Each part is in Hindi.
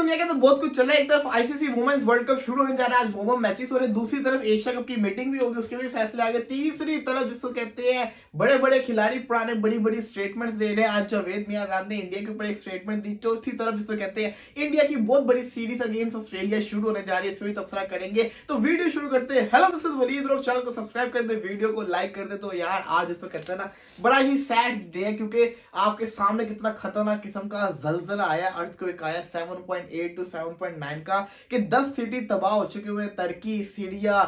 दुनिया के तो बहुत कुछ चल रहा है। एक तरफ आईसीसी वुमेन्स वर्ल्ड कप शुरू होने जा रहा है, आज वुमेन मैचेस हो रहे हैं, दूसरी तरफ एशिया कप की मीटिंग भी होगी, उसके भी फैसले आ गए, तीसरी तरफ जिसको कहते हैं बड़े बड़े खिलाड़ी पुराने बड़ी बड़ी स्टेटमेंट्स दे रहे हैं। आज जावेद मियांदाद ने इंडिया के ऊपर एक स्टेटमेंट दी। चौथी तरफ जिसको कहते हैं इंडिया की बहुत बड़ी सीरीज अगेंस्ट ऑस्ट्रेलिया शुरू होने जा रही है, इसमें भी तबसरा करेंगे। तो वीडियो शुरू करते हैं। हेलो दिस इज वलीद और चैनल को सब्सक्राइब कर दे, वीडियो को लाइक कर दे। तो यार आज जिसको कहते हैं ना बड़ा ही सैड डे है, क्योंकि आपके सामने कितना खतरनाक किस्म का जलजला आया, अर्थक्वेक आया 7.8 to 7.9 का, कि 10 सिटी तबाह हो चुके हुए, टर्की, सीरिया,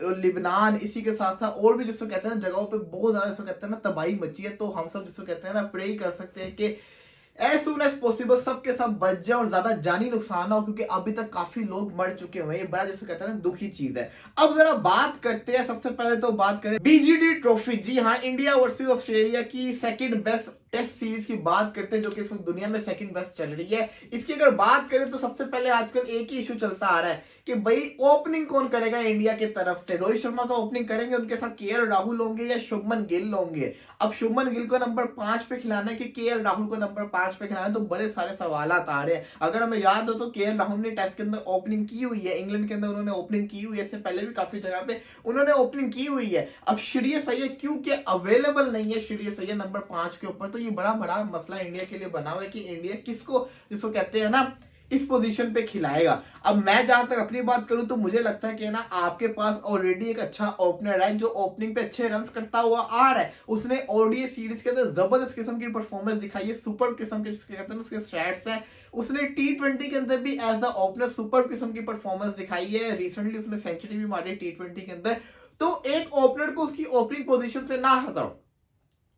लिबनान, इसी के साथ साथ और भी जिसको कहते हैं ना जगहों पे बहुत ज्यादा जिसको कहते हैं ना तबाही मची है। तो हम सब जिसको कहते हैं ना प्रे कर सकते हैं कि एज सुन एज पॉसिबल सबके सब बच जाए और ज्यादा जानी नुकसान ना हो, क्योंकि अभी तक काफी लोग मर चुके हुए हैं। ये बड़ा जिसको कहते हैं ना दुखी चीज है। अब जरा बात करते हैं, सबसे पहले तो बात करें बीजीडी ट्रॉफी। जी हाँ, इंडिया वर्सेस ऑस्ट्रेलिया की सेकंड बेस्ट टेस्ट सीरीज की बात करते हैं, जो कि इस वक्त दुनिया में सेकंड बेस्ट चल रही है। इसकी अगर बात करें तो सबसे पहले आजकल एक ही इशू चलता आ रहा है कि भाई ओपनिंग कौन करेगा इंडिया की तरफ से। रोहित शर्मा तो ओपनिंग करेंगे, उनके साथ केएल राहुल होंगे या शुभमन गिल होंगे। अब शुभमन गिल को नंबर 5 पे खिलाना है कि केएल राहुल को नंबर 5 पे खिलाना है, तो बड़े सारे सवाल आ रहे हैं। अगर हमें याद हो तो केएल राहुल ने टेस्ट के अंदर ओपनिंग की हुई है, इंग्लैंड के अंदर उन्होंने ओपनिंग की हुई है, इससे पहले भी काफी जगह पे उन्होंने ओपनिंग की हुई है। अब श्रेयस अय्यर क्योंकि अवेलेबल नहीं है, श्रेयस अय्यर नंबर 5 के ऊपर, तो ये बड़ा बड़ा मसला इंडिया के लिए बना हुआ है कि इंडिया किसको जिसको कहते हैं ना इस पोजीशन पे खिलाएगा। अब मैं जहां तक अपनी बात करूं तो मुझे लगता है कि ना आपके पास ऑलरेडी एक अच्छा ओपनर है जो ओपनिंग पे अच्छे रन्स करता हुआ आ रहा है। उसने ओडीआई सीरीज के अंदर जबरदस्त किस्म की परफॉर्मेंस दिखाई है, सुपर किस्म के जिसके कहते हैं उसके स्टैट्स है। उसने टी20 के अंदर भी एज अ ओपनर सुपर किस्म की परफॉर्मेंस दिखाई है। रिसेंटली उसने सेंचुरी भी मारी टी20 के अंदर। तो एक ओपनर को उसकी ओपनिंग पोजीशन से ना हटाओ,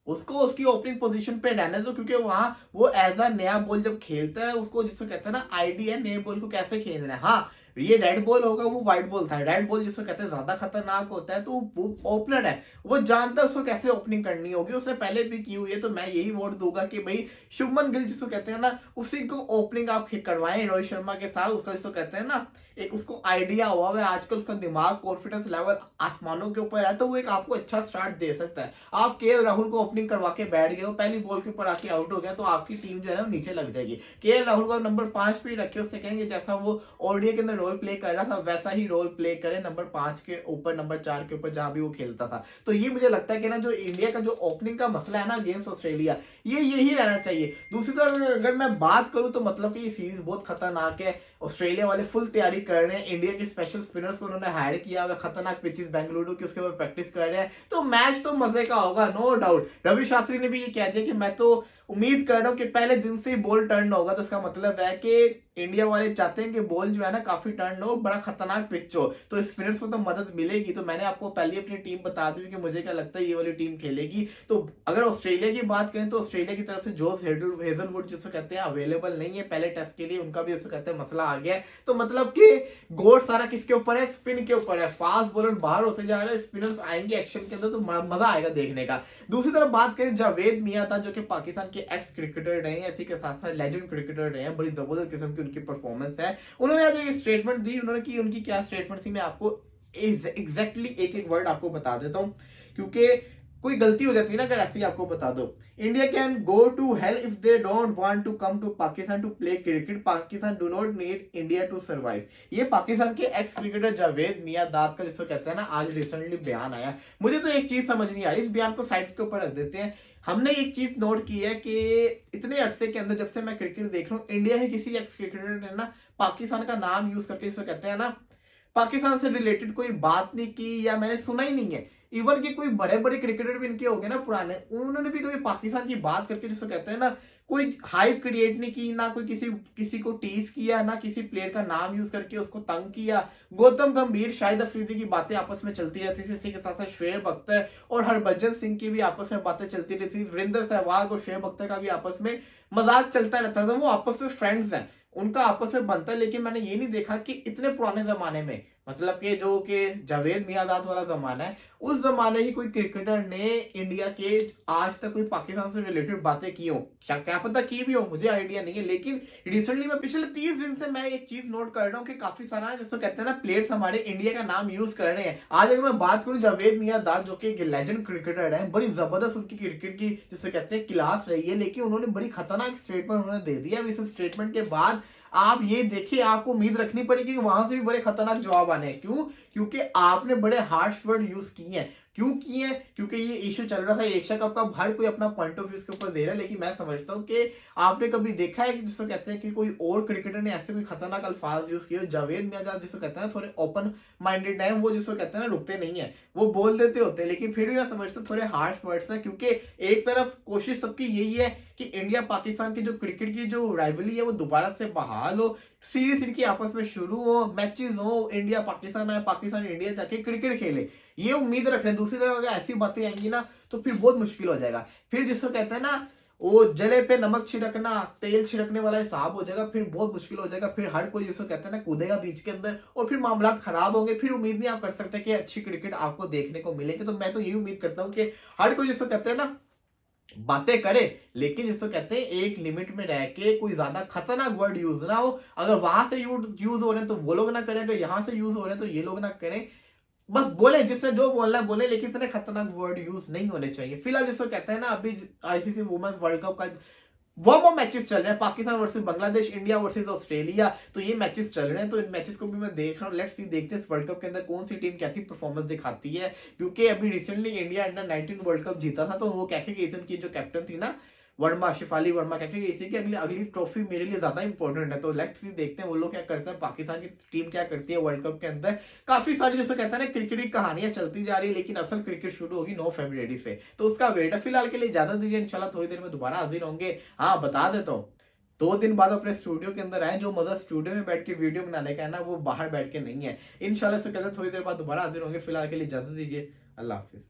उसको उसकी ओपनिंग पोजीशन पे रहने दो, क्योंकि वहां वो एज अ नया बॉल जब खेलता है उसको जिसको कहते हैं ना आइडिया है नए बॉल को कैसे खेलना है। हाँ, ये रेड बॉल होगा, वो व्हाइट बॉल था। रेड बॉल जिसको कहते हैं ज्यादा खतरनाक होता है, तो वो ओपनर है, वो जानता है उसको कैसे ओपनिंग करनी होगी, उसने पहले भी की हुई है। तो मैं यही वोट दूंगा कि भाई शुभमन गिल जिसको कहते हैं ना उसी को ओपनिंग आप करवाएं रोहित शर्मा के साथ। उसका जिसको कहते हैं ना एक उसको आइडिया हुआ है, आजकल उसका दिमाग कॉन्फिडेंस लेवल आसमानों के ऊपर है, तो वो एक आपको अच्छा स्टार्ट दे सकता है। आप केएल राहुल को ओपनिंग करवा के बैठ गए हो, पहली बॉल के ऊपर आके आउट हो गया, तो आपकी टीम जो है ना नीचे लग जाएगी। केएल राहुल को नंबर 5 पे रखे, उससे कहेंगे जैसा वो ओडीआई के अंदर रोल प्ले कर रहा था वैसा ही रोल प्ले करे नंबर 5 के ऊपर, नंबर 4 के ऊपर जहां भी वो खेलता था। तो ये मुझे लगता है कि ना जो इंडिया का जो ओपनिंग का मसला है ना अगेंस्ट ऑस्ट्रेलिया, ये यही रहना चाहिए। दूसरी तरफ अगर मैं बात करूं तो मतलब कि ये सीरीज बहुत खतरनाक है। ऑस्ट्रेलिया वाले फुल तैयारी कर रहे हैं, इंडिया के स्पेशल स्पिनर्स को उन्होंने हायर किया हुआ, खतरनाक पिचेस बेंगलुरु की उसके ऊपर प्रैक्टिस कर रहे हैं। तो मैच तो मजे का होगा, नो डाउट। रवि शास्त्री ने भी ये कह दिया कि मैं तो उम्मीद कर रहा हूं कि पहले दिन से ही बॉल टर्न होगा, तो इसका मतलब है कि इंडिया वाले चाहते हैं कि बॉल जो है ना काफी टर्न हो, बड़ा खतरनाक पिच हो, तो स्पिनर्स को तो मदद मिलेगी। तो मैंने आपको पहले अपनी टीम बता दी कि मुझे क्या लगता है ये वाली टीम खेलेगी। तो अगर ऑस्ट्रेलिया की बात करें तो ऑस्ट्रेलिया की तरफ से जोस हेजलवुड जिसको कहते हैं अवेलेबल नहीं है पहले टेस्ट के लिए, उनका भी जिसको कहते हैं मसला आ गया है। तो मतलब कि गोट सारा किसके ऊपर है, स्पिन के ऊपर है। फास्ट बॉलर बाहर होते जा रहे हैं, स्पिनर्स आएंगे एक्शन के अंदर, तो मजा आएगा देखने का। दूसरी तरफ बात करें जावेद मियांदाद जो कि पाकिस्तान के एक्स क्रिकेटर रहे हैं, इसी के साथ साथ लेजेंड क्रिकेटर रहे हैं, बड़ी जबरदस्त किस्म की उनकी परफॉर्मेंस है। उन्होंने आज एक स्टेटमेंट दी, उन्होंने की उनकी क्या स्टेटमेंट थी मैं आपको एग्जैक्टली एक एक वर्ड आपको बता देता हूं, क्योंकि कोई गलती हो जाती है ना अगर ऐसे ही आपको बता दो। India can go to hell if they don't want to come to Pakistan to play cricket, Pakistan do not need India to survive. ये पाकिस्तान के एक्स क्रिकेटर जावेद मियांदाद का जिसको कहते हैं ना आज रिसेंटली बयान आया। मुझे तो एक चीज समझ नहीं आ रही, इस बयान को साइड के ऊपर रख देते हैं। हमने एक चीज नोट की है कि इतने अरसे के अंदर जब से मैं क्रिकेट देख रहा हूँ, इंडिया के किसी एक्स क्रिकेटर ने ना पाकिस्तान का नाम यूज करके जिसको कहते हैं ना पाकिस्तान से रिलेटेड कोई बात नहीं की, या मैंने सुना ही नहीं है। इवन के कोई बड़े बड़े क्रिकेटर भी इनके हो गए ना पुराने, उन्होंने भी कभी पाकिस्तान की बात करके जिसको कहते हैं ना कोई हाइप क्रिएट नहीं की, ना कोई किसी को टीज किया, ना किसी प्लेयर का नाम यूज करके उसको तंग किया। गौतम गंभीर, शाहिद अफरीदी की बातें आपस में चलती रहती थी, इसी के साथ साथ शोएब अख्तर और हरभजन सिंह की भी आपस में बातें चलती रहती थी। वीरेंद्र सहवाग और शोएब अख्तर का भी आपस में मजाक चलता रहता था, वो आपस में फ्रेंड्स हैं, उनका आपस में बनता है। लेकिन मैंने ये नहीं देखा कि इतने पुराने जमाने में, मतलब कि जो कि जावेद मियांदाद वाला जमाना है, उस जमाने की कोई क्रिकेटर ने इंडिया के आज तक कोई पाकिस्तान से रिलेटेड बातें की हो, क्या पता की भी हो, मुझे आइडिया नहीं है। लेकिन रिसेंटली मैं पिछले 30 दिन से मैं एक चीज नोट कर रहा हूँ कि काफी सारा जिसको कहते हैं ना प्लेयर्स हमारे इंडिया का नाम यूज कर रहे हैं। आज अगर मैं बात करूं जावेद मियांदाद जो कि लेजेंड क्रिकेटर है, बड़ी जबरदस्त उनकी क्रिकेट की जिसे कहते हैं क्लास रही है, लेकिन उन्होंने बड़ी खतरनाक स्टेटमेंट उन्होंने दे दिया। इस स्टेटमेंट के बाद आप ये देखिए, आपको उम्मीद रखनी पड़ेगी कि वहां से भी बड़े खतरनाक जवाब आने हैं। क्यों? क्योंकि आपने बड़े हार्श वर्ड यूज किए हैं। क्यों किए हैं? क्योंकि ये इश्यू चल रहा था एशिया कप का, हर कोई अपना पॉइंट ऑफ व्यू इसके ऊपर दे रहा है, लेकिन मैं समझता हूँ कि आपने कभी देखा है कि जिसको कहते हैं कि कोई और क्रिकेटर ने ऐसे कोई खतरनाक अल्फाज यूज किए? जावेद मियांदाद जिसको कहते हैं थोड़े ओपन माइंडेड है, वो जिसको कहते हैं ना रुकते नहीं है, वो बोल देते होते हैं, लेकिन फिर भी मैं समझता हूँ थोड़े हार्श वर्ड्स हैं। क्योंकि एक तरफ कोशिश सबकी यही है कि इंडिया पाकिस्तान की जो क्रिकेट की जो राइवलरी है वो दोबारा से बहाल हो, सीरीज इनकी आपस में शुरू हो, मैचेस हो, इंडिया पाकिस्तान आए, पाकिस्तान इंडिया जाके क्रिकेट खेले, ये उम्मीद रख रहे हैं। दूसरी तरफ अगर ऐसी बातें आएंगी ना तो फिर बहुत मुश्किल हो जाएगा। फिर जिसको कहते हैं ना वो जले पे नमक छिड़कना, तेल छिड़कने वाला हिसाब हो जाएगा, फिर बहुत मुश्किल हो जाएगा। फिर हर कोई जिसको कहते हैं ना कूदेगा बीच के अंदर, और फिर मामला खराब होंगे। फिर उम्मीद नहीं आप कर सकते कि अच्छी क्रिकेट आपको देखने को मिलेगी। तो मैं तो यही उम्मीद करता हूँ कि हर कोई जिसको कहते हैं ना बातें करे, लेकिन जिसको कहते हैं एक लिमिट में रह के, कोई ज्यादा खतरनाक वर्ड यूज ना हो। अगर वहां से यूज हो रहे हैं तो वो लोग ना करें, अगर यहां से यूज हो रहे हैं तो ये लोग ना करें। बस बोले, जिससे जो बोलना है बोले, लेकिन इतने खतरनाक वर्ड यूज नहीं होने चाहिए। फिलहाल जिसको कहते हैं ना अभी आईसीसी वुमेन्स वर्ल्ड कप का वो मैचेस चल रहे हैं, Pakistan versus Bangladesh, India versus Australia, तो ये मैचेस चल रहे हैं। तो इन मैचेस को भी मैं देख रहा हूँ। लेट्स सी, देखते हैं इस वर्ल्ड कप के अंदर कौन सी टीम कैसी परफॉर्मेंस दिखाती है। क्योंकि अभी recently India under 19 world cup जीता था, तो वो कह के गई थी, उनकी जो कैप्टन थी ना वर्मा, शिफाली वर्मा, कह के गई थी कि अगली अगली ट्रॉफी मेरे लिए ज्यादा इंपॉर्टेंट है। तो लेट्स सी, देखते हैं वो लोग क्या करते हैं, पाकिस्तान की टीम क्या करती है वर्ल्ड कप के अंदर। काफी सारी जैसे कहते हैं ना क्रिकेट की कहानियां चलती जा रही है, लेकिन असल क्रिकेट शुरू होगी 9 फरवरी से, तो उसका वेट है। फिलहाल के लिए इजाजत दीजिए, इंशाल्लाह थोड़ी देर में दोबारा हाजिर होंगे। हाँ, बता देता हूँ, 2 दिन बाद अपने स्टूडियो के अंदर आए। जो मजा स्टूडियो में बैठ के वीडियो बनाने का है ना, वो बाहर बैठ के नहीं है। इंशाल्लाह से कहते हैं थोड़ी देर बाद दोबारा हाजिर होंगे। फिलहाल के लिए इजाजत दीजिए, अल्लाह हाफिज।